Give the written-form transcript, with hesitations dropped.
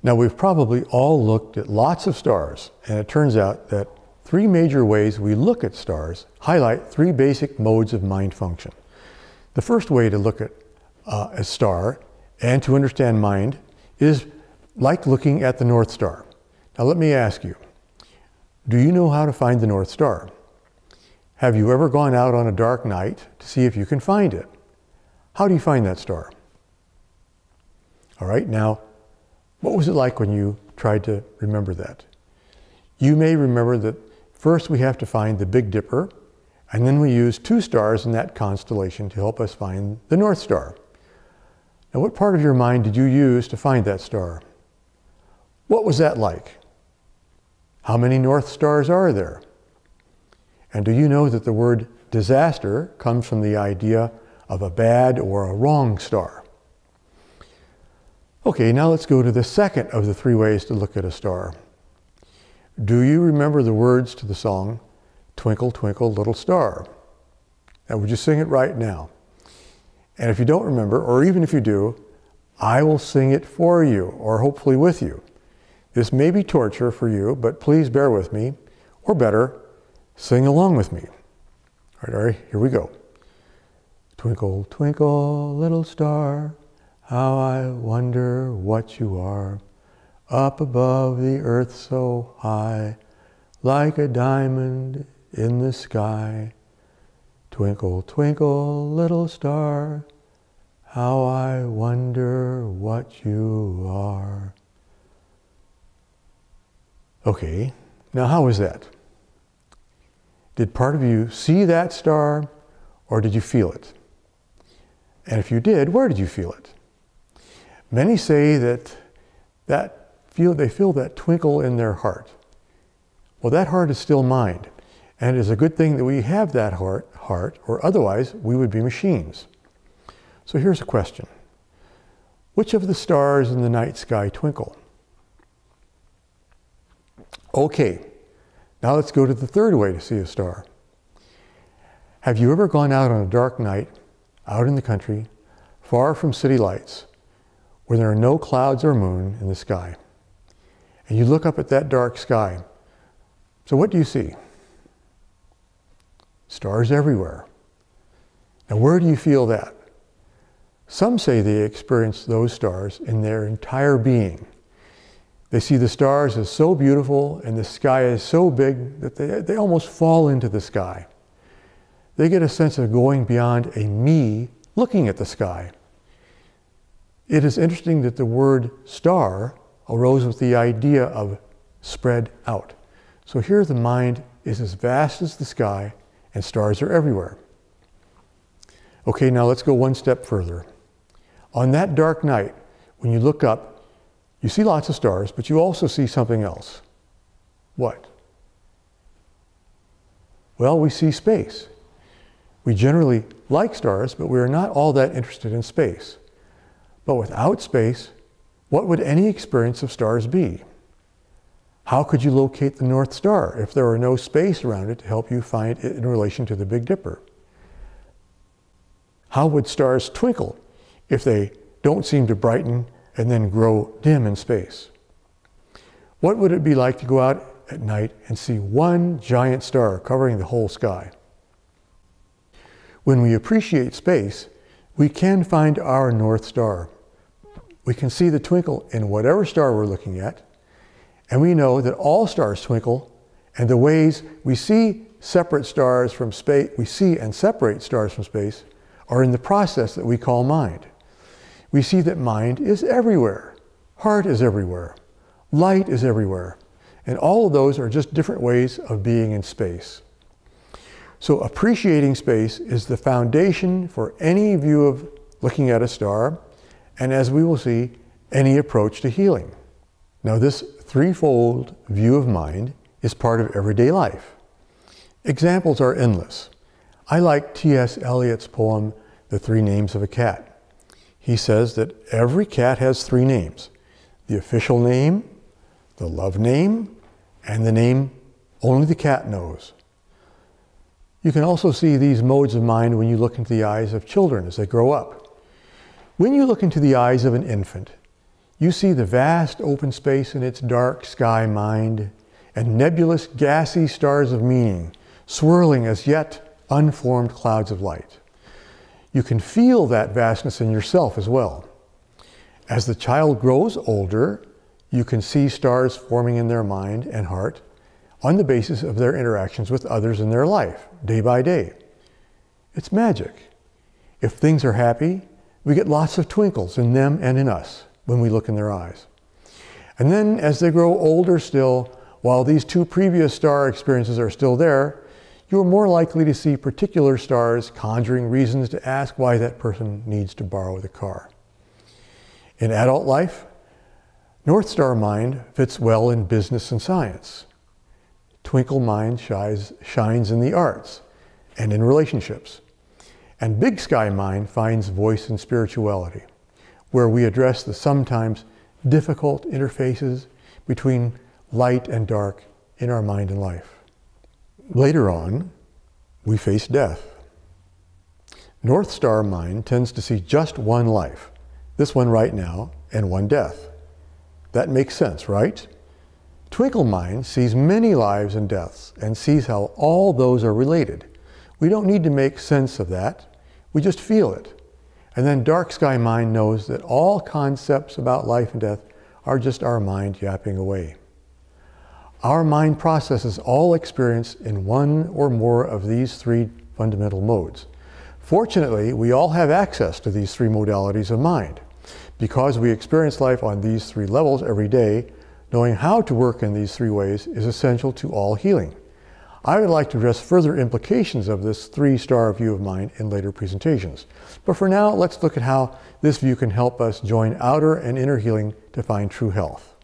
Now, we've probably all looked at lots of stars, and it turns out that three major ways we look at stars highlight three basic modes of mind function. The first way to look at a star and to understand mind is like looking at the North Star. Now, let me ask you, do you know how to find the North Star? Have you ever gone out on a dark night to see if you can find it? How do you find that star? All right, now, what was it like when you tried to remember that? You may remember that first we have to find the Big Dipper, and then we use two stars in that constellation to help us find the North Star. Now, what part of your mind did you use to find that star? What was that like? How many North Stars are there? And do you know that the word disaster comes from the idea of a bad or a wrong star? Okay, now let's go to the second of the three ways to look at a star. Do you remember the words to the song, Twinkle, Twinkle, Little Star? Now, would you sing it right now? And if you don't remember, or even if you do, I will sing it for you, or hopefully with you. This may be torture for you, but please bear with me, or better, sing along with me. All right, here we go. Twinkle, twinkle, little star, how I wonder what you are, up above the earth so high, like a diamond in the sky. Twinkle, twinkle, little star, how I wonder what you are. Okay, now how was that? Did part of you see that star, or did you feel it? And if you did, where did you feel it? Many say that they feel that twinkle in their heart. Well, that heart is still mind, and it is a good thing that we have that heart, or otherwise we would be machines. So here's a question. Which of the stars in the night sky twinkle? Okay, now let's go to the third way to see a star. Have you ever gone out on a dark night, out in the country, far from city lights, where there are no clouds or moon in the sky, and you look up at that dark sky? So what do you see? Stars everywhere. Now, where do you feel that? Some say they experience those stars in their entire being. They see the stars as so beautiful and the sky is so big that they almost fall into the sky. They get a sense of going beyond a me looking at the sky. It is interesting that the word star arose with the idea of spread out. So here the mind is as vast as the sky and stars are everywhere. Okay, now let's go one step further. On that dark night, when you look up, you see lots of stars, but you also see something else. What? Well, we see space. We generally like stars, but we are not all that interested in space. But without space, what would any experience of stars be? How could you locate the North Star if there were no space around it to help you find it in relation to the Big Dipper? How would stars twinkle if they don't seem to brighten and then grow dim in space? What would it be like to go out at night and see one giant star covering the whole sky? When we appreciate space, we can find our North Star. We can see the twinkle in whatever star we're looking at, and we know that all stars twinkle, and the ways we see separate stars from space, we see and separate stars from space, are in the process that we call mind. We see that mind is everywhere. Heart is everywhere. Light is everywhere. And all of those are just different ways of being in space. So appreciating space is the foundation for any view of looking at a star, and as we will see, any approach to healing. Now, this threefold view of mind is part of everyday life. Examples are endless. I like T.S. Eliot's poem, The Three Names of a Cat. He says that every cat has three names: the official name, the love name, and the name only the cat knows. You can also see these modes of mind when you look into the eyes of children as they grow up. When you look into the eyes of an infant, you see the vast open space in its dark sky mind and nebulous gassy stars of meaning swirling as yet unformed clouds of light. You can feel that vastness in yourself as well. As the child grows older, you can see stars forming in their mind and heart on the basis of their interactions with others in their life, day by day. It's magic. If things are happy, we get lots of twinkles in them and in us when we look in their eyes. And then as they grow older still, while these two previous star experiences are still there, you're more likely to see particular stars conjuring reasons to ask why that person needs to borrow the car. In adult life, North Star mind fits well in business and science. Twinkle mind shines in the arts and in relationships. And Big Sky mind finds voice in spirituality, where we address the sometimes difficult interfaces between light and dark in our mind and life. Later on, we face death. North Star mind tends to see just one life, this one right now, and one death. That makes sense, right? Twinkle mind sees many lives and deaths and sees how all those are related. We don't need to make sense of that. We just feel it. And then Dark Sky mind knows that all concepts about life and death are just our mind yapping away. Our mind processes all experience in one or more of these three fundamental modes. Fortunately, we all have access to these three modalities of mind. Because we experience life on these three levels every day, knowing how to work in these three ways is essential to all healing. I would like to address further implications of this three-star view of mind in later presentations. But for now, let's look at how this view can help us join outer and inner healing to find true health.